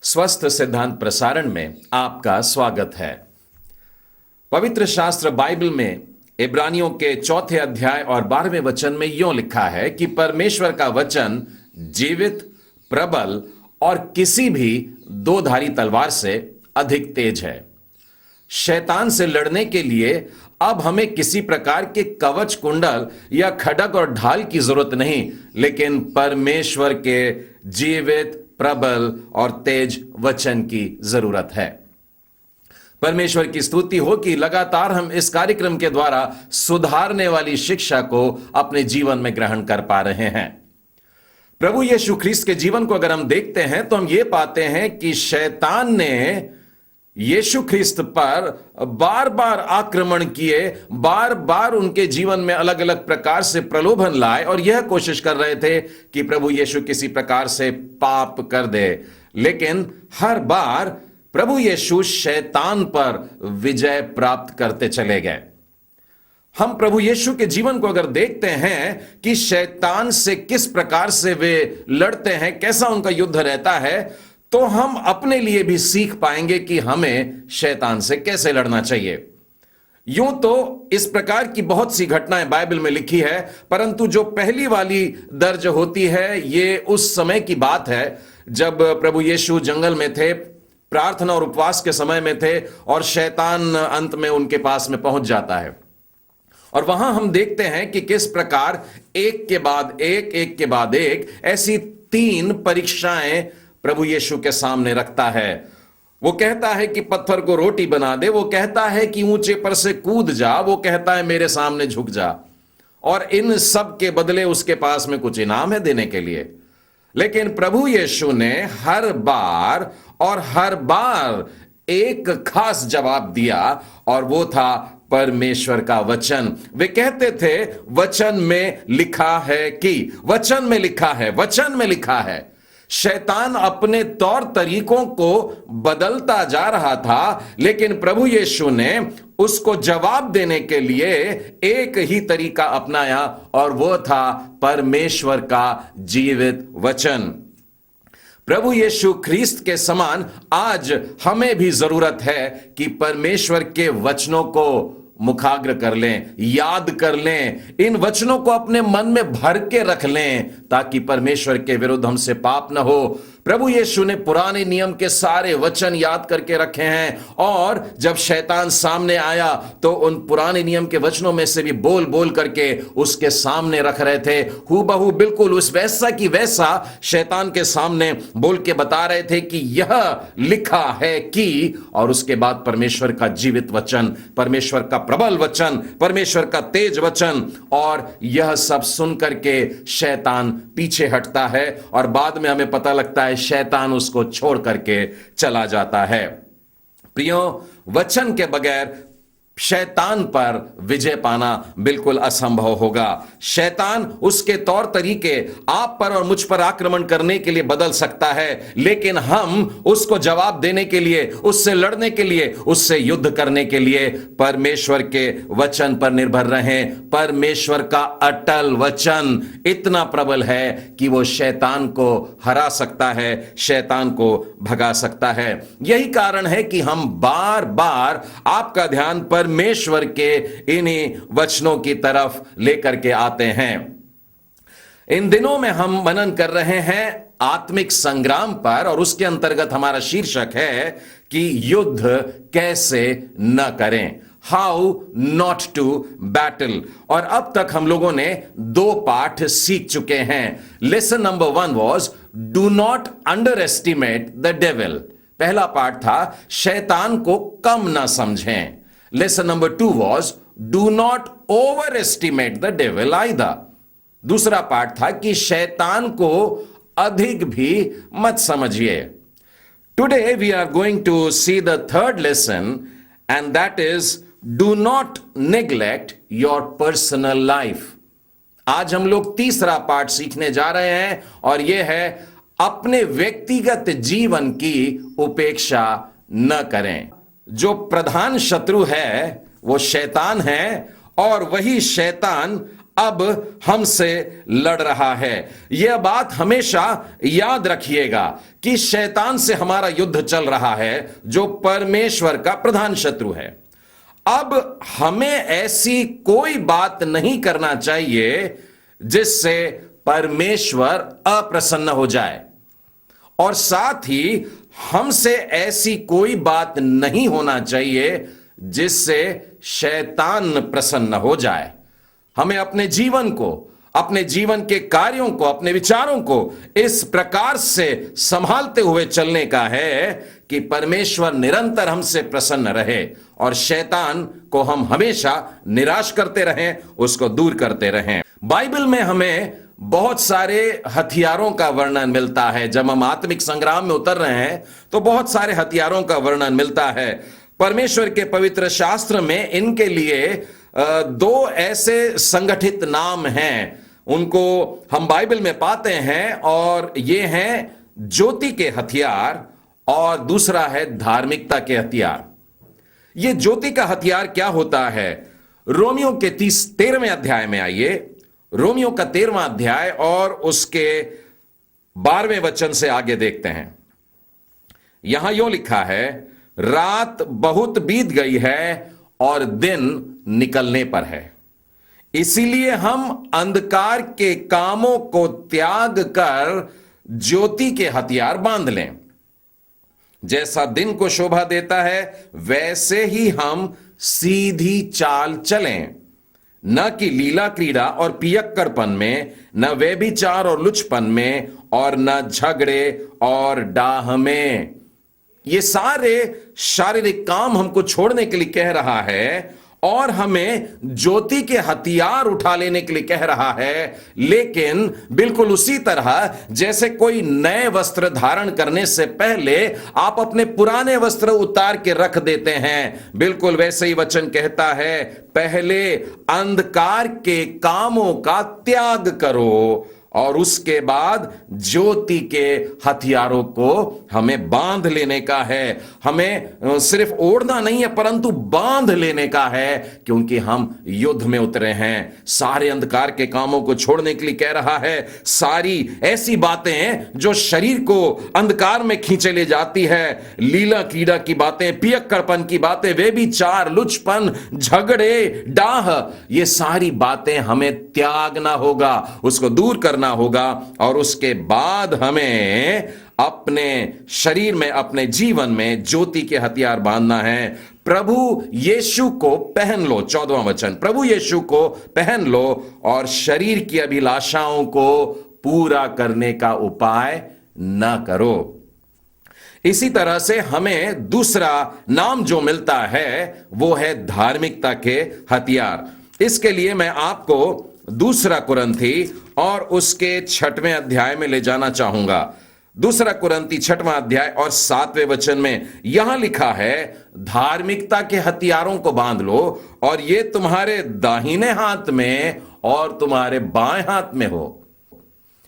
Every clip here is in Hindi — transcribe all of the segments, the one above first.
स्वस्थ सिद्धांत प्रसारण में आपका स्वागत है। पवित्र शास्त्र बाइबल में इब्रानियों के 4 अध्याय और 12वें वचन में यूं लिखा है कि परमेश्वर का वचन जीवित, प्रबल और किसी भी दोधारी तलवार से अधिक तेज है। शैतान से लड़ने के लिए अब हमें किसी प्रकार के कवच कुंडल या खड्ग और ढाल की जरूरत नहीं, लेकिन परमेश्वर के जीवित, प्रबल और तेज वचन की जरूरत है। परमेश्वर की स्तुति हो कि लगातार हम इस कार्यक्रम के द्वारा सुधारने वाली शिक्षा को अपने जीवन में ग्रहण कर पा रहे हैं। प्रभु यीशु ख्रीस्त के जीवन को अगर हम देखते हैं तो हम ये पाते हैं कि शैतान ने यीशु ख्रीस्त पर बार बार आक्रमण किए, बार बार उनके जीवन में अलग अलग प्रकार से प्रलोभन लाए और यह कोशिश कर रहे थे कि प्रभु यीशु किसी प्रकार से पाप कर दे। लेकिन हर बार प्रभु यीशु शैतान पर विजय प्राप्त करते चले गए। हम प्रभु यीशु के जीवन को अगर देखते हैं कि शैतान से किस प्रकार से वे लड़ते हैं, कैसा उनका युद्ध रहता है, तो हम अपने लिए भी सीख पाएंगे कि हमें शैतान से कैसे लड़ना चाहिए। यूं तो इस प्रकार की बहुत सी घटनाएं बाइबल में लिखी है, परंतु जो पहली वाली दर्ज होती है ये उस समय की बात है जब प्रभु यीशु जंगल में थे, प्रार्थना और उपवास के समय में थे और शैतान अंत में उनके पास में पहुंच जाता है। और वहां हम देखते हैं कि किस प्रकार एक के बाद एक ऐसी 3 परीक्षाएं प्रभु यीशु के सामने रखता है। वो कहता है कि पत्थर को रोटी बना दे, वो कहता है कि ऊंचे पर से कूद जा, वो कहता है मेरे सामने झुक जा, और इन सब के बदले उसके पास में कुछ इनाम है देने के लिए। लेकिन प्रभु यीशु ने हर बार एक खास जवाब दिया और वो था परमेश्वर का वचन। वे कहते थे वचन में लिखा है कि, वचन में लिखा है। शैतान अपने तौर तरीकों को बदलता जा रहा था, लेकिन प्रभु यीशु ने उसको जवाब देने के लिए एक ही तरीका अपनाया और वो था परमेश्वर का जीवित वचन। प्रभु यीशु ख्रीस्त के समान आज हमें भी जरूरत है कि परमेश्वर के वचनों को मुखाग्र कर लें, याद कर लें, इन वचनों को अपने मन में भर के रख लें ताकि परमेश्वर के विरुद्ध हमसे पाप न हो। प्रभु यीशु ने पुराने नियम के सारे वचन याद करके रखे हैं और जब शैतान सामने आया तो उन पुराने नियम के वचनों में से भी बोल बोल करके उसके सामने रख रहे थे। हूबहू बिल्कुल उस वैसा की वैसा शैतान के सामने बोल के बता रहे थे कि यह लिखा है कि, और उसके बाद परमेश्वर का जीवित वचन, परमेश्वर का प्रबल वचन, परमेश्वर का तेज वचन, और यह सब सुन करके शैतान पीछे हटता है और बाद में हमें पता लगता है शैतान उसको छोड़ करके चला जाता है। प्रियो, वचन के बगैर शैतान पर विजय पाना बिल्कुल असंभव होगा। शैतान उसके तौर तरीके आप पर और मुझ पर आक्रमण करने के लिए बदल सकता है, लेकिन हम उसको जवाब देने के लिए, उससे लड़ने के लिए, उससे युद्ध करने के लिए परमेश्वर के वचन पर निर्भर रहें। परमेश्वर का अटल वचन इतना प्रबल है कि वो शैतान को हरा सकता है, शैतान को भगा सकता है। यही कारण है कि हम बार बार आपका ध्यान परमेश्वर के इन्हीं वचनों की तरफ लेकर के आते हैं। इन दिनों में हम मनन कर रहे हैं आत्मिक संग्राम पर और उसके अंतर्गत हमारा शीर्षक है कि युद्ध कैसे न करें, हाउ नॉट टू बैटल। और अब तक हम लोगों ने 2 पाठ सीख चुके हैं। Lesson number 1 was do not under estimate the devil. पहला पाठ था शैतान को कम ना समझें। Lesson number 2 was do not overestimate the devil either. दूसरा पाठ था कि शैतान को अधिक भी मत समझिए। Today we are going to see the 3rd lesson, and that is do not neglect your personal life. आज हम लोग तीसरा पाठ सीखने जा रहे हैं और यह है अपने व्यक्तिगत जीवन की उपेक्षा न करें। जो प्रधान शत्रु है वो शैतान है और वही शैतान अब हमसे लड़ रहा है। यह बात हमेशा याद रखिएगा कि शैतान से हमारा युद्ध चल रहा है, जो परमेश्वर का प्रधान शत्रु है। अब हमें ऐसी कोई बात नहीं करना चाहिए जिससे परमेश्वर अप्रसन्न हो जाए, और साथ ही हमसे ऐसी कोई बात नहीं होना चाहिए जिससे शैतान प्रसन्न हो जाए। हमें अपने जीवन को, अपने जीवन के कार्यों को, अपने विचारों को इस प्रकार से संभालते हुए चलने का है कि परमेश्वर निरंतर हमसे प्रसन्न रहे और शैतान को हम हमेशा निराश करते रहें, उसको दूर करते रहें। बाइबल में हमें बहुत सारे हथियारों का वर्णन मिलता है। जब हम आत्मिक संग्राम में उतर रहे हैं तो बहुत सारे हथियारों का वर्णन मिलता है। परमेश्वर के पवित्र शास्त्र में इनके लिए दो ऐसे संगठित नाम हैं, उनको हम बाइबल में पाते हैं, और ये हैं ज्योति के हथियार और दूसरा है धार्मिकता के हथियार। ये ज्योति का हथियार क्या होता है? रोमियो के 13वें अध्याय में आइए, रोमियो का 13वां अध्याय और उसके 12वें वचन से आगे देखते हैं। यहां यूं लिखा है, रात बहुत बीत गई है और दिन निकलने पर है, इसीलिए हम अंधकार के कामों को त्याग कर ज्योति के हथियार बांध लें। जैसा दिन को शोभा देता है वैसे ही हम सीधी चाल चलें, न कि लीला क्रीड़ा और पियक्कड़पन में, न व्यभिचार और लुचपन में, और न झगड़े और डाह में। ये सारे शारीरिक काम हमको छोड़ने के लिए कह रहा है और हमें ज्योति के हथियार उठा लेने के लिए कह रहा है। लेकिन बिल्कुल उसी तरह जैसे कोई नए वस्त्र धारण करने से पहले आप अपने पुराने वस्त्र उतार के रख देते हैं, बिल्कुल वैसे ही वचन कहता है, पहले अंधकार के कामों का त्याग करो और उसके बाद ज्योति के हथियारों को हमें बांध लेने का है। हमें सिर्फ ओढ़ना नहीं है परंतु बांध लेने का है, क्योंकि हम युद्ध में उतरे हैं। सारे अंधकार के कामों को छोड़ने के लिए कह रहा है। सारी ऐसी बातें जो शरीर को अंधकार में खींचे ले जाती है, लीला क्रीड़ा की बातें, पियक्कड़पन की बातें, व्यभिचार, लुचपन, झगड़े, डाह, ये सारी बातें हमें त्यागना होगा, उसको दूर करना होगा, और उसके बाद हमें अपने शरीर में, अपने जीवन में ज्योति के हथियार बांधना है। प्रभु यीशु को पहन लो, 14वां वचन, प्रभु यीशु को पहन लो और शरीर की अभिलाषाओं को पूरा करने का उपाय न करो। इसी तरह से हमें दूसरा नाम जो मिलता है वो है धार्मिकता के हथियार। इसके लिए मैं आपको दूसरा कुरिन्थी और उसके 6वें अध्याय में ले जाना चाहूंगा। दूसरा कुरिन्थी 6वां अध्याय और 7वें वचन में यहां लिखा है, धार्मिकता के हथियारों को बांध लो और ये तुम्हारे दाहिने हाथ में और तुम्हारे बाएं हाथ में हो।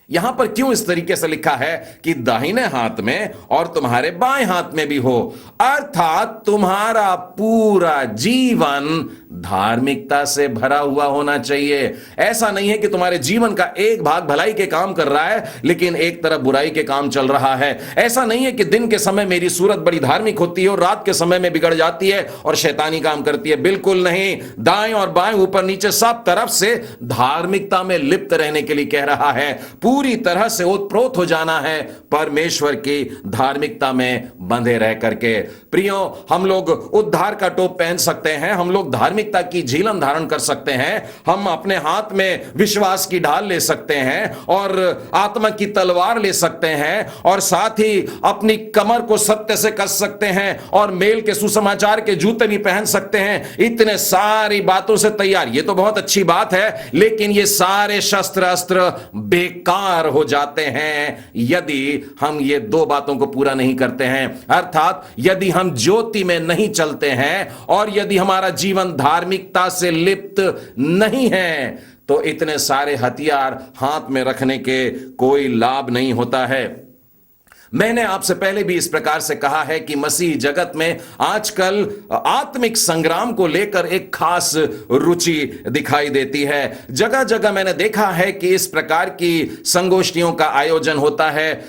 यहां पर क्यों इस तरीके से लिखा है कि दाहिने हाथ में और तुम्हारे बाएं हाथ में भी हो? अर्थात तुम्हारा पूरा जीवन धार्मिकता से भरा हुआ होना चाहिए। ऐसा नहीं है कि तुम्हारे जीवन का एक भाग भलाई के काम कर रहा है लेकिन एक तरफ बुराई के काम चल रहा है। ऐसा नहीं है कि दिन के समय मेरी सूरत बड़ी धार्मिक होती है और रात के समय में बिगड़ जाती है और शैतानी काम करती है। बिल्कुल नहीं। दाएं और बाएं, ऊपर नीचे, सब तरफ से धार्मिकता में लिप्त रहने के लिए कह रहा है। पूरी तरह से ओतप्रोत हो जाना है परमेश्वर की धार्मिकता में बंधे रह करके। प्रियो, हम लोग उद्धार का टोप पहन सकते हैं, हम लोग धार्मिकता की झीलम धारण कर सकते हैं, हम अपने हाथ में विश्वास की ढाल ले सकते हैं और आत्मा की तलवार ले सकते हैं और साथ ही अपनी कमर को सत्य से कस सकते हैं और मेल के सुसमाचार के जूते भी पहन सकते हैं। इतने सारी बातों से तैयार, ये तो बहुत अच्छी बात है, लेकिन ये सारे शस्त्र अस्त्र बेकार हो जाते हैं यदि हम ये दो बातों को पूरा नहीं करते हैं। अर्थात यदि हम ज्योति में नहीं चलते हैं और यदि हमारा जीवन धार्मिकता से लिप्त नहीं है तो इतने सारे हथियार हाथ में रखने के कोई लाभ नहीं होता है। मैंने आपसे पहले भी इस प्रकार से कहा है कि मसीह जगत में आजकल आत्मिक संग्राम को लेकर एक खास रुचि दिखाई देती है। जगह जगह मैंने देखा है कि इस प्रकार की संगोष्ठियों का आयोजन होता है,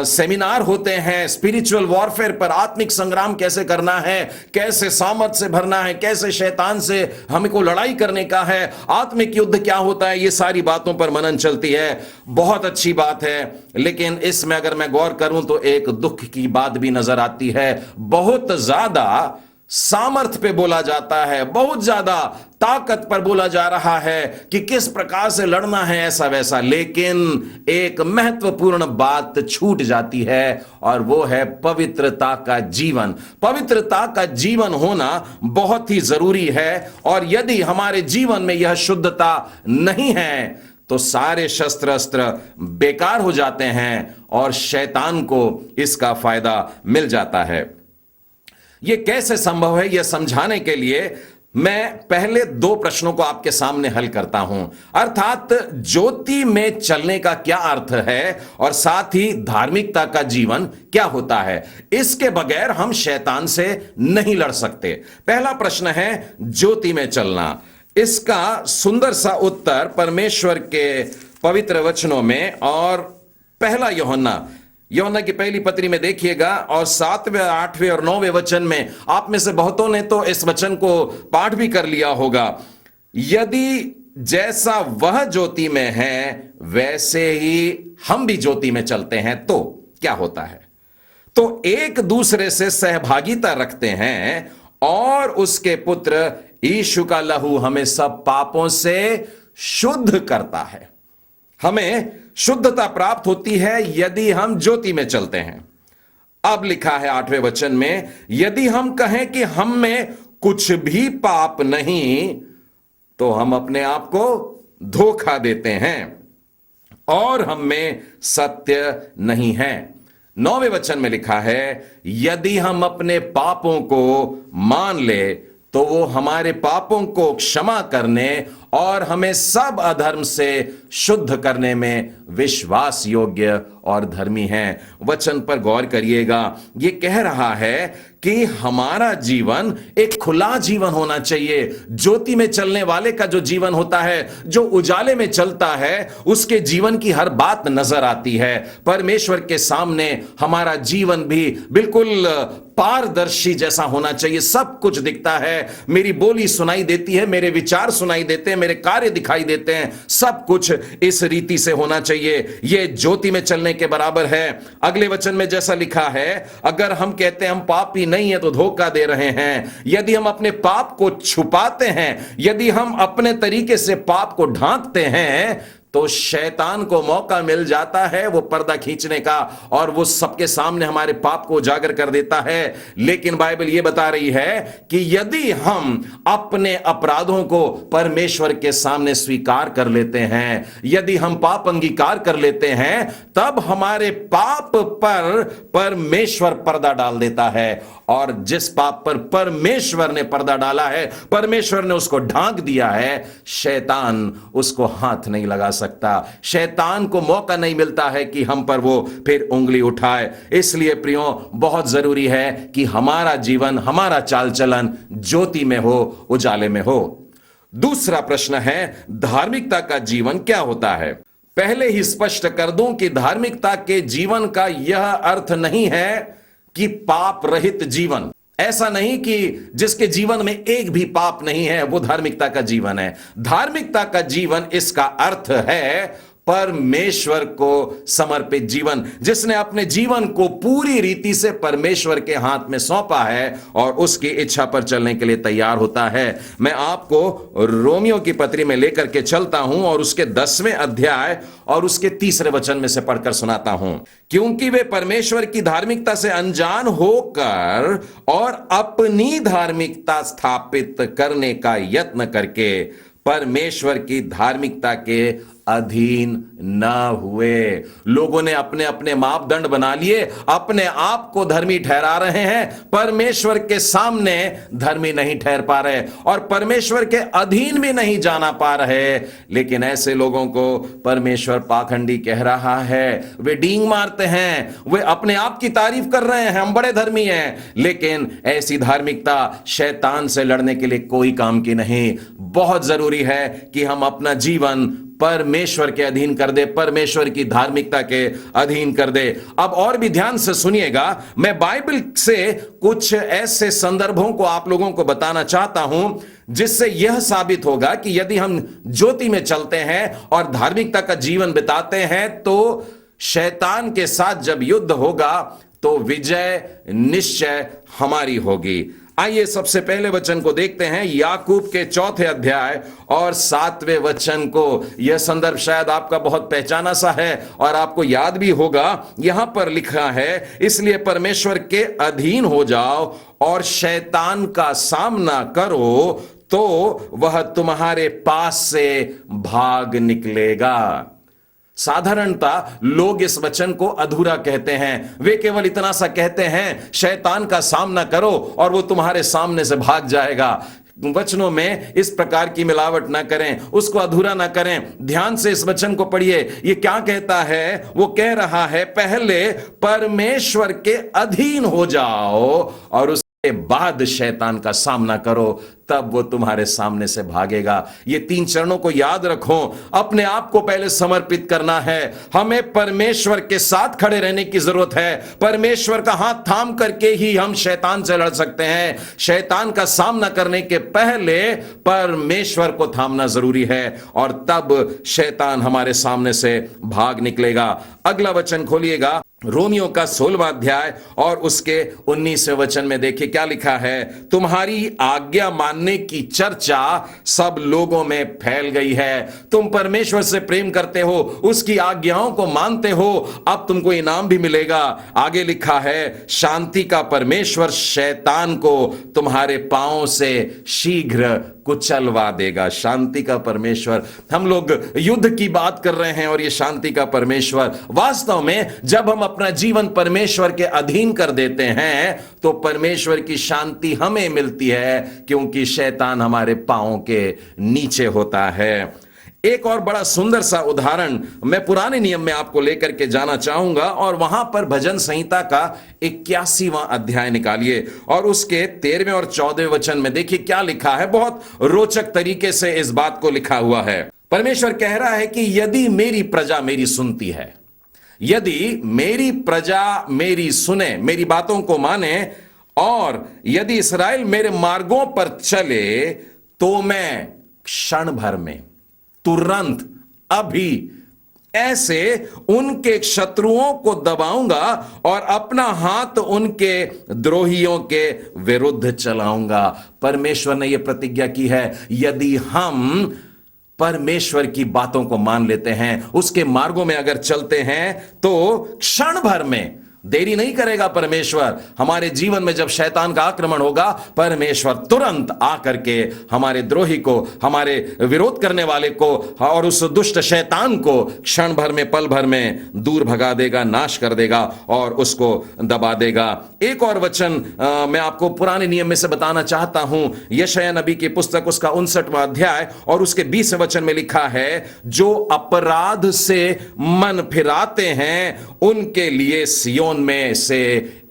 सेमिनार होते हैं स्पिरिचुअल वॉरफेयर पर, आत्मिक संग्राम कैसे करना है, कैसे सामर्थ से भरना है, कैसे शैतान से हमको लड़ाई करने का है, आत्मिक युद्ध क्या होता है, ये सारी बातों पर मनन चलती है। बहुत अच्छी बात है, लेकिन इसमें अगर मैं गौर करूं तो एक दुख की बात भी नजर आती है। बहुत ज्यादा सामर्थ पे बोला जाता है, बहुत ज्यादा ताकत पर बोला जा रहा है कि किस प्रकार से लड़ना है, ऐसा वैसा, लेकिन एक महत्वपूर्ण बात छूट जाती है और वो है पवित्रता का जीवन। पवित्रता का जीवन होना बहुत ही जरूरी है, और यदि हमारे जीवन में यह शुद्धता नहीं है तो सारे शस्त्र अस्त्र बेकार हो जाते हैं और शैतान को इसका फायदा मिल जाता है। यह कैसे संभव है, यह समझाने के लिए मैं पहले दो प्रश्नों को आपके सामने हल करता हूं, अर्थात ज्योति में चलने का क्या अर्थ है और साथ ही धार्मिकता का जीवन क्या होता है। इसके बगैर हम शैतान से नहीं लड़ सकते। पहला प्रश्न है ज्योति में चलना। इसका सुंदर सा उत्तर परमेश्वर के पवित्र वचनों में, और पहला यूहन्ना की पहली पत्री में देखिएगा, और 7वें 8वें और 9वें वचन में, आप में से बहुतों ने तो इस वचन को पाठ भी कर लिया होगा। यदि जैसा वह ज्योति में है वैसे ही हम भी ज्योति में चलते हैं तो क्या होता है, तो एक दूसरे से सहभागिता रखते हैं और उसके पुत्र यीशु का लहू हमें सब पापों से शुद्ध करता है। हमें शुद्धता प्राप्त होती है यदि हम ज्योति में चलते हैं। अब लिखा है 8वें वचन में, यदि हम कहें कि हम में कुछ भी पाप नहीं तो हम अपने आप को धोखा देते हैं और हम में सत्य नहीं है। 9वें वचन में लिखा है, यदि हम अपने पापों को मान ले तो वो हमारे पापों को क्षमा करने और हमें सब अधर्म से शुद्ध करने में विश्वास योग्य और धर्मी हैं। वचन पर गौर करिएगा, ये कह रहा है कि हमारा जीवन एक खुला जीवन होना चाहिए। ज्योति में चलने वाले का जो जीवन होता है, जो उजाले में चलता है, उसके जीवन की हर बात नजर आती है। परमेश्वर के सामने हमारा जीवन भी बिल्कुल पारदर्शी जैसा होना चाहिए। सब कुछ दिखता है, मेरी बोली सुनाई देती है, मेरे विचार सुनाई देते हैं, मेरे कार्य दिखाई देते हैं, सब कुछ इस रीति से होना चाहिए। यह ज्योति में चलने के बराबर है। अगले वचन में जैसा लिखा है, अगर हम कहते हैं हम पापी नहीं है तो धोखा दे रहे हैं। यदि हम अपने पाप को छुपाते हैं, यदि हम अपने तरीके से पाप को ढांकते हैं, तो शैतान को मौका मिल जाता है वो पर्दा खींचने का, और वो सबके सामने हमारे पाप को उजागर कर देता है। लेकिन बाइबल ये बता रही है कि यदि हम अपने अपराधों को परमेश्वर के सामने स्वीकार कर लेते हैं, यदि हम पाप अंगीकार कर लेते हैं, तब हमारे पाप पर परमेश्वर पर्दा डाल देता है, और जिस पाप पर परमेश्वर ने पर्दा डाला है, परमेश्वर ने उसको ढांक दिया है, शैतान उसको हाथ नहीं लगा सकता। शैतान को मौका नहीं मिलता है कि हम पर वो फिर उंगली उठाए। इसलिए प्रियो, बहुत जरूरी है कि हमारा जीवन, हमारा चाल चलन ज्योति में हो, उजाले में हो। दूसरा प्रश्न है, धार्मिकता का जीवन क्या होता है। पहले ही स्पष्ट कर दूं कि धार्मिकता के जीवन का यह अर्थ नहीं है कि पाप रहित जीवन। ऐसा नहीं कि जिसके जीवन में एक भी पाप नहीं है वो धार्मिकता का जीवन है। धार्मिकता का जीवन, इसका अर्थ है परमेश्वर को समर्पित जीवन, जिसने अपने जीवन को पूरी रीति से परमेश्वर के हाथ में सौंपा है और उसकी इच्छा पर चलने के लिए तैयार होता है। मैं आपको रोमियो की पत्री में लेकर के चलता हूं और उसके 10वें अध्याय और उसके 3 वचन में से पढ़कर सुनाता हूं। क्योंकि वे परमेश्वर की धार्मिकता से अनजान होकर और अपनी धार्मिकता स्थापित करने का यत्न करके परमेश्वर की धार्मिकता के अधीन न हुए। लोगों ने अपने अपने मापदंड बना लिए, अपने आप को धर्मी ठहरा रहे हैं, परमेश्वर के सामने धर्मी नहीं ठहर पा रहे और परमेश्वर के अधीन भी नहीं जाना पा रहे। लेकिन ऐसे लोगों को परमेश्वर पाखंडी कह रहा है। वे डींग मारते हैं, वे अपने आप की तारीफ कर रहे हैं, हम बड़े धर्मी हैं, लेकिन ऐसी धार्मिकता शैतान से लड़ने के लिए कोई काम की नहीं। बहुत जरूरी है कि हम अपना जीवन परमेश्वर के अधीन कर दे, परमेश्वर की धार्मिकता के अधीन कर दे। अब और भी ध्यान से सुनिएगा, मैं बाइबल से कुछ ऐसे संदर्भों को आप लोगों को बताना चाहता हूं जिससे यह साबित होगा कि यदि हम ज्योति में चलते हैं और धार्मिकता का जीवन बिताते हैं तो शैतान के साथ जब युद्ध होगा तो विजय निश्चय हमारी होगी। आइए सबसे पहले वचन को देखते हैं, याकूब के 4 अध्याय और 7वें वचन को। यह संदर्भ शायद आपका बहुत पहचाना सा है और आपको याद भी होगा। यहां पर लिखा है, इसलिए परमेश्वर के अधीन हो जाओ और शैतान का सामना करो तो वह तुम्हारे पास से भाग निकलेगा। साधारणतः लोग इस वचन को अधूरा कहते हैं। वे केवल इतना सा कहते हैं, शैतान का सामना करो और वो तुम्हारे सामने से भाग जाएगा। वचनों में इस प्रकार की मिलावट ना करें, उसको अधूरा ना करें। ध्यान से इस वचन को पढ़िए। ये क्या कहता है? वो कह रहा है, पहले परमेश्वर के अधीन हो जाओ और उसके बाद शैतान का सामना करो, तब वो तुम्हारे सामने से भागेगा। ये 3 चरणों को याद रखो। अपने आप को पहले समर्पित करना है। हमें परमेश्वर के साथ खड़े रहने की जरूरत है। परमेश्वर का हाथ थाम करके ही हम शैतान से लड़ सकते हैं। शैतान का सामना करने के पहले परमेश्वर को थामना जरूरी है और तब शैतान हमारे सामने से भाग निकलेगा। अगला वचन खोलिएगा, रोमियो का 16वां अध्याय और उसके 19वें वचन में देखिए क्या लिखा है। तुम्हारी आज्ञा मानने की चर्चा सब लोगों में फैल गई है। तुम परमेश्वर से प्रेम करते हो, उसकी आज्ञाओं को मानते हो, अब तुमको इनाम भी मिलेगा। आगे लिखा है, शांति का परमेश्वर शैतान को तुम्हारे पांवों से शीघ्र कुचलवा देगा। शांति का परमेश्वर, हम लोग युद्ध की बात कर रहे हैं और ये शांति का परमेश्वर, वास्तव में जब हम अपना जीवन परमेश्वर के अधीन कर देते हैं तो परमेश्वर की शांति हमें मिलती है, क्योंकि शैतान हमारे पांवों के नीचे होता है। एक और बड़ा सुंदर सा उदाहरण मैं पुराने नियम में आपको लेकर के जाना चाहूंगा और वहां पर भजन संहिता का 81वां अध्याय निकालिए और उसके 13वें और 14वें वचन में देखिए क्या लिखा है। बहुत रोचक तरीके से इस बात को लिखा हुआ है। परमेश्वर कह रहा है कि यदि मेरी प्रजा मेरी सुनती है, यदि मेरी प्रजा मेरी सुने, मेरी बातों को माने, और यदि इस्राएल मेरे मार्गों पर चले तो मैं क्षण भर में, तुरंत, अभी ऐसे उनके शत्रुओं को दबाऊंगा और अपना हाथ उनके द्रोहियों के विरुद्ध चलाऊंगा। परमेश्वर ने यह प्रतिज्ञा की है, यदि हम परमेश्वर की बातों को मान लेते हैं, उसके मार्गों में अगर चलते हैं, तो क्षण भर में, देरी नहीं करेगा परमेश्वर। हमारे जीवन में जब शैतान का आक्रमण होगा, परमेश्वर तुरंत आकर के हमारे द्रोही को, हमारे विरोध करने वाले को और उस दुष्ट शैतान को क्षण भर में, पल भर में दूर भगा देगा, नाश कर देगा और उसको दबा देगा। एक और वचन मैं आपको पुराने नियम में से बताना चाहता हूं। यशायाह नबी की पुस्तक, उसका 59वां अध्याय और उसके 20वें वचन में लिखा है, जो अपराध से मन फिराते हैं उनके लिए सिय्योन में से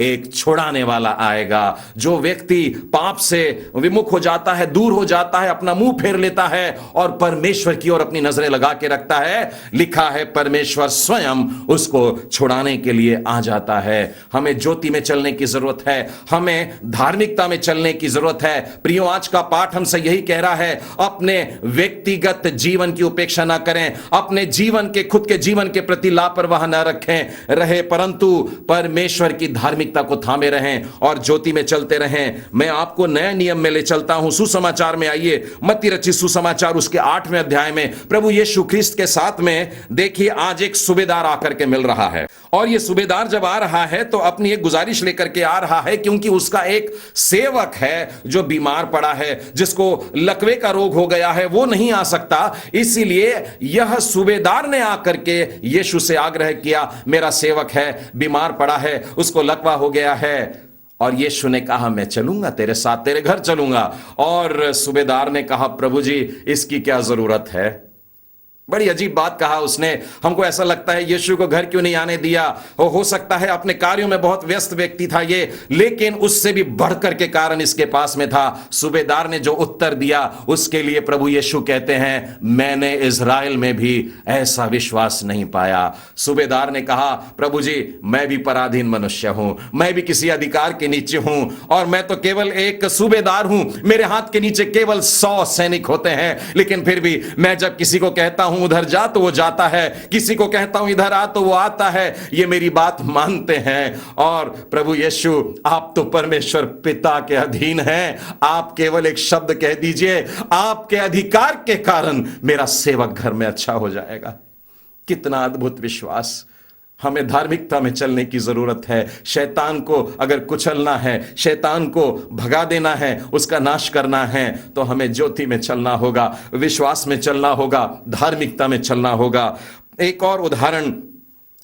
एक छुड़ाने वाला आएगा। जो व्यक्ति पाप से विमुख हो जाता है, दूर हो जाता है, अपना मुंह फेर लेता है और परमेश्वर की ओर अपनी नजरें लगा के रखता है, लिखा है परमेश्वर स्वयं उसको छुड़ाने के लिए आ जाता है। हमें ज्योति में चलने की जरूरत है, हमें धार्मिकता में चलने की जरूरत है। प्रियो, आज का पाठ हमसे यही कह रहा है, अपने व्यक्तिगत जीवन की उपेक्षा ना करें, अपने जीवन के, खुद के जीवन के प्रति लापरवाह ना रखें। रहे, परंतु परमेश्वर की धार्मिकता को थामे रहें और ज्योति में चलते रहें। मैं आपको नए नियम में ले चलता हूं। सुसमाचार में आइए, मत्ती रचित सुसमाचार उसके 8वें अध्याय में प्रभु यीशु ख्रिस्त के साथ में देखिए आज एक सूबेदार आकर के मिल रहा है, और ये सूबेदार जब आ रहा है तो अपनी एक गुजारिश लेकर के आ रहा है, क्योंकि उसका एक सेवक है जो बीमार पड़ा है, जिसको लकवे का रोग हो गया है, वो नहीं आ सकता। इसीलिए यह सूबेदार ने आकर के यीशु से आग्रह किया, मेरा सेवक है, बीमार पड़ा है, उसको लकवा हो गया है। और यीशु ने कहा मैं चलूंगा तेरे साथ, तेरे घर चलूंगा। और सूबेदार ने कहा प्रभु जी इसकी क्या जरूरत है। बड़ी अजीब बात कहा उसने। हमको ऐसा लगता है यीशु को घर क्यों नहीं आने दिया। हो सकता है अपने कार्यों में बहुत व्यस्त व्यक्ति था ये, लेकिन उससे भी बढ़कर के कारण इसके पास में था। सूबेदार ने जो उत्तर दिया उसके लिए प्रभु यीशु कहते हैं मैंने इज़राइल में भी ऐसा विश्वास नहीं पाया। सूबेदार ने कहा प्रभु जी मैं भी पराधीन मनुष्य हूं, मैं भी किसी अधिकार के नीचे हूं, और मैं तो केवल एक सूबेदार हूं, मेरे हाथ के नीचे केवल 100 सैनिक होते हैं, लेकिन फिर भी मैं जब किसी को कहता हूं उधर जा तो वो जाता है, किसी को कहता हूं इधर आ तो वो आता है, ये मेरी बात मानते हैं। और प्रभु यीशु आप तो परमेश्वर पिता के अधीन हैं, आप केवल एक शब्द कह दीजिए, आपके अधिकार के कारण मेरा सेवक घर में अच्छा हो जाएगा। कितना अद्भुत विश्वास। हमें धार्मिकता में चलने की जरूरत है। शैतान को अगर कुचलना है, शैतान को भगा देना है, उसका नाश करना है, तो हमें ज्योति में चलना होगा, विश्वास में चलना होगा, धार्मिकता में चलना होगा। एक और उदाहरण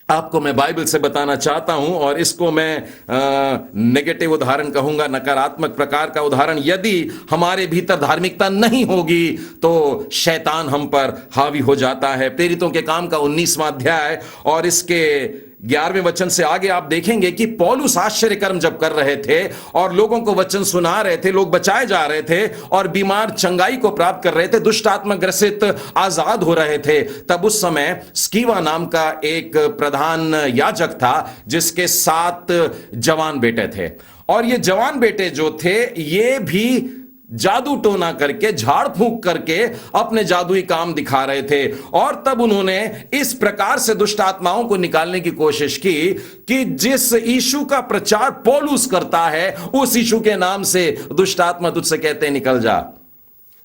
आपको मैं बाइबल से बताना चाहता हूं, और इसको मैं नेगेटिव उदाहरण कहूंगा, नकारात्मक प्रकार का उदाहरण। यदि हमारे भीतर धार्मिकता नहीं होगी तो शैतान हम पर हावी हो जाता है। प्रेरितों के काम का 19वां अध्याय और इसके 11वें वचन से आगे आप देखेंगे कि पौलुस आश्चर्य कर्म जब कर रहे थे और लोगों को वचन सुना रहे थे, लोग बचाए जा रहे थे और बीमार चंगाई को प्राप्त कर रहे थे, दुष्ट आत्मा ग्रसित आजाद हो रहे थे, तब उस समय स्कीवा नाम का एक प्रधान याजक था जिसके 7 जवान बेटे थे। और ये जवान बेटे जो थे ये भी जादू टोना करके, झाड़ फूंक करके अपने जादुई काम दिखा रहे थे। और तब उन्होंने इस प्रकार से दुष्ट आत्माओं को निकालने की कोशिश की कि जिस यीशु का प्रचार पौलुस करता है उस यीशु के नाम से दुष्ट आत्मा तुझसे कहते निकल जा।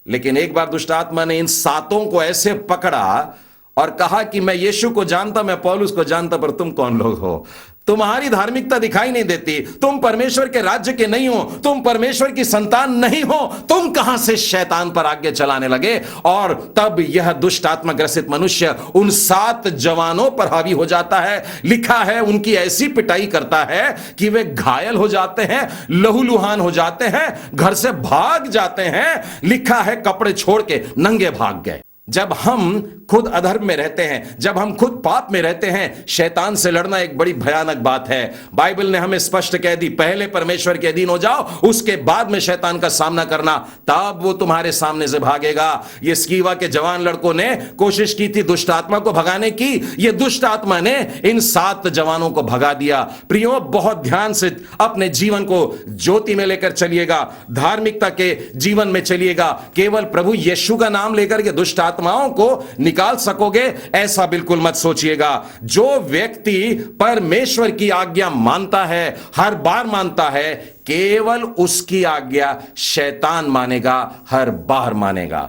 लेकिन एक बार दुष्ट आत्मा ने इन 7 को ऐसे पकड़ा और कहा कि मैं यीशु को जानता, मैं पौलुस को जानता, पर तुम कौन लोग हो? तुम्हारी धार्मिकता दिखाई नहीं देती, तुम परमेश्वर के राज्य के नहीं हो, तुम परमेश्वर की संतान नहीं हो, तुम कहां से शैतान पर आज्ञा चलाने लगे? और तब यह दुष्ट आत्मा ग्रसित मनुष्य उन 7 जवानों पर हावी हो जाता है। लिखा है उनकी ऐसी पिटाई करता है कि वे घायल हो जाते हैं, लहूलुहान हो जाते हैं, घर से भाग जाते हैं। लिखा है कपड़े छोड़ के नंगे भाग गए। जब हम खुद अधर्म में रहते हैं, जब हम खुद पाप में रहते हैं, शैतान से लड़ना एक बड़ी भयानक बात है। बाइबल ने हमें स्पष्ट कह दी, पहले परमेश्वर के अधीन हो जाओ, उसके बाद में शैतान का सामना करना, तब वो तुम्हारे सामने से भागेगा। ये स्कीवा के जवान लड़कों ने कोशिश की थी दुष्ट आत्मा को भगाने की, ये दुष्ट आत्मा ने इन 7 जवानों को भगा दिया। प्रियो, बहुत ध्यान से अपने जीवन को ज्योति में लेकर चलिएगा, धार्मिकता के जीवन में चलिएगा। केवल प्रभु यीशु का नाम लेकर के दुष्ट आत्माओं को निकाल सकोगे ऐसा बिल्कुल मत सोचिएगा। जो व्यक्ति परमेश्वर की आज्ञा मानता है, हर बार मानता है, केवल उसकी आज्ञा शैतान मानेगा, हर बार मानेगा।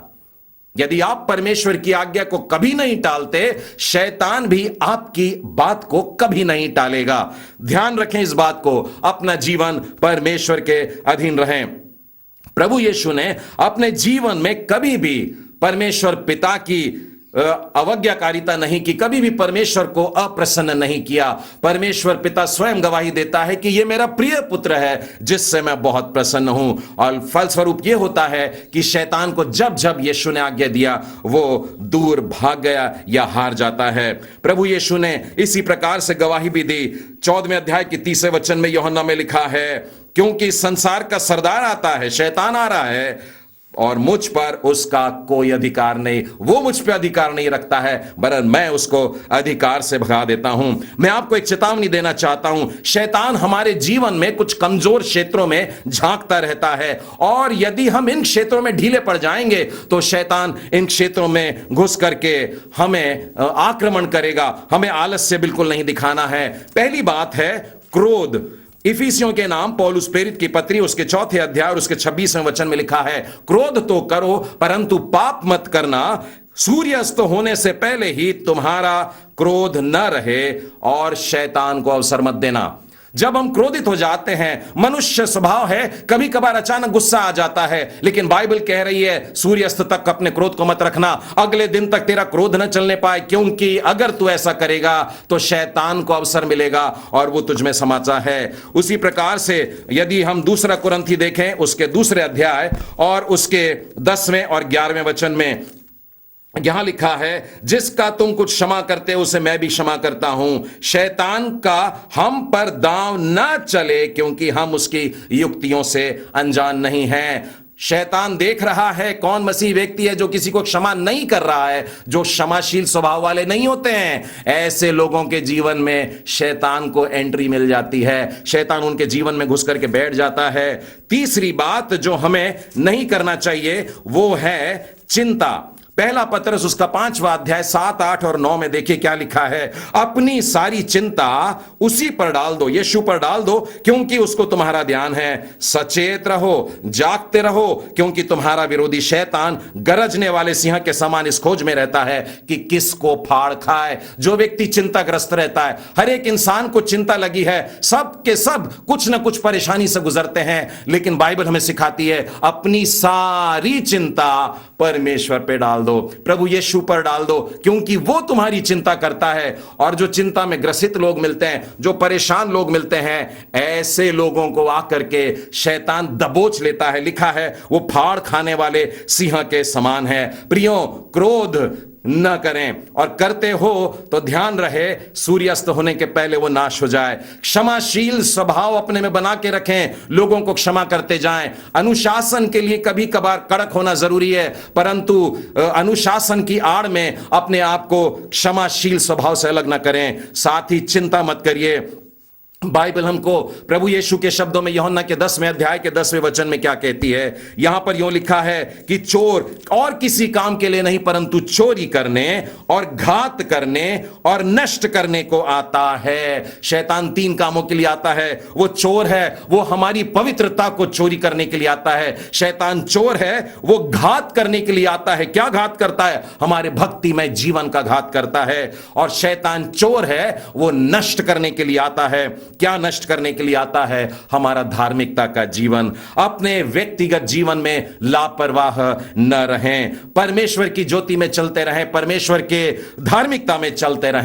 यदि आप परमेश्वर की आज्ञा को कभी नहीं टालते, शैतान भी आपकी बात को कभी नहीं टालेगा। ध्यान रखें इस बात को, अपना जीवन परमेश्वर के अधीन रहें। प्रभु यीशु ने अपने जीवन में कभी भी परमेश्वर पिता की अवज्ञाकारिता नहीं की, कभी भी परमेश्वर को अप्रसन्न नहीं किया। परमेश्वर पिता स्वयं गवाही देता है कि यह मेरा प्रिय पुत्र है जिससे मैं बहुत प्रसन्न हूं। और फलस्वरूप यह होता है कि शैतान को जब जब यीशु ने आज्ञा दिया वो दूर भाग गया या हार जाता है। प्रभु यीशु ने इसी प्रकार से गवाही भी दी। 14वें अध्याय के 30वें वचन में यूहन्ना में लिखा है, क्योंकि संसार का सरदार आता है, शैतान आ रहा है, और मुझ पर उसका कोई अधिकार नहीं। वो मुझ पर अधिकार नहीं रखता है, वरन मैं उसको अधिकार से भगा देता हूं। मैं आपको एक चेतावनी देना चाहता हूं, शैतान हमारे जीवन में कुछ कमजोर क्षेत्रों में झांकता रहता है, और यदि हम इन क्षेत्रों में ढीले पड़ जाएंगे तो शैतान इन क्षेत्रों में घुस करके हमें आक्रमण करेगा। हमें आलस्य बिल्कुल नहीं दिखाना है। पहली बात है क्रोध। इफिसियों के नाम पौलुस प्रेरित की पत्री उसके 4 अध्याय और उसके 26वें वचन में लिखा है, क्रोध तो करो परंतु पाप मत करना, सूर्यास्त होने से पहले ही तुम्हारा क्रोध न रहे और शैतान को अवसर मत देना। जब हम क्रोधित हो जाते हैं, मनुष्य स्वभाव है, कभी कभार अचानक गुस्सा आ जाता है, लेकिन बाइबल कह रही है सूर्यास्त तक अपने क्रोध को मत रखना, अगले दिन तक तेरा क्रोध न चलने पाए, क्योंकि अगर तू ऐसा करेगा तो शैतान को अवसर मिलेगा और वो तुझ में समाचा है। उसी प्रकार से यदि हम दूसरा कुरिन्थी देखें उसके 2 अध्याय और उसके 10वें और 11वें वचन में यहां लिखा है, जिसका तुम कुछ क्षमा करते हो उसे मैं भी क्षमा करता हूं। शैतान का हम पर दांव न चले, क्योंकि हम उसकी युक्तियों से अनजान नहीं हैं। शैतान देख रहा है कौन मसीह व्यक्ति है जो किसी को क्षमा नहीं कर रहा है, जो क्षमाशील स्वभाव वाले नहीं होते हैं। ऐसे लोगों के जीवन में शैतान को एंट्री मिल जाती है, शैतान उनके जीवन में घुस करके बैठ जाता है। तीसरी बात जो हमें नहीं करना चाहिए वो है चिंता। पहला पत्रस उसका 5वां अध्याय 7, 8 और 9 में देखिए क्या लिखा है, अपनी सारी चिंता उसी पर डाल दो, यीशु पर डाल दो, क्योंकि उसको तुम्हारा ध्यान है। सचेत रहो, जागते रहो, क्योंकि तुम्हारा विरोधी शैतान गरजने वाले सिंह के समान इस खोज में रहता है कि किसको फाड़ खाए। जो व्यक्ति चिंताग्रस्त रहता है, हर एक इंसान को चिंता लगी है, सब के सब कुछ ना कुछ परेशानी से गुजरते हैं, लेकिन बाइबल हमें सिखाती है अपनी सारी चिंता परमेश्वर पे डाल दो, प्रभु यीशु पर डाल दो, क्योंकि वो तुम्हारी चिंता करता है। और जो चिंता में ग्रसित लोग मिलते हैं, जो परेशान लोग मिलते हैं, ऐसे लोगों को आकर के शैतान दबोच लेता है। लिखा है वो फाड़ खाने वाले सिंह के समान है। प्रियो, क्रोध न करें, और करते हो तो ध्यान रहे सूर्यास्त होने के पहले वो नाश हो जाए। क्षमाशील स्वभाव अपने में बना के रखें, लोगों को क्षमा करते जाएं। अनुशासन के लिए कभी कभार कड़क होना जरूरी है, परंतु अनुशासन की आड़ में अपने आप को क्षमाशील स्वभाव से अलग न करें। साथ ही चिंता मत करिए। बाइबल हमको प्रभु यीशु के शब्दों में यूहन्ना के 10वें अध्याय के 10वें वचन में क्या कहती है, यहां पर यूं लिखा है कि चोर और किसी काम के लिए नहीं परंतु चोरी करने और घात करने और नष्ट करने को आता है। शैतान 3 कामों के लिए आता है। वो चोर है, वो हमारी पवित्रता को चोरी करने के लिए आता है। शैतान चोर है, वो घात करने के लिए आता है। क्या घात करता है? हमारे भक्तिमय जीवन का घात करता है। और शैतान चोर है, वो नष्ट करने के लिए आता है। क्या नष्ट करने के लिए आता है? हमारा धार्मिकता का जीवन। अपने व्यक्तिगत जीवन में लापरवाह न रहें, परमेश्वर की ज्योति में चलते रहें, परमेश्वर के धार्मिकता में चलते रहें।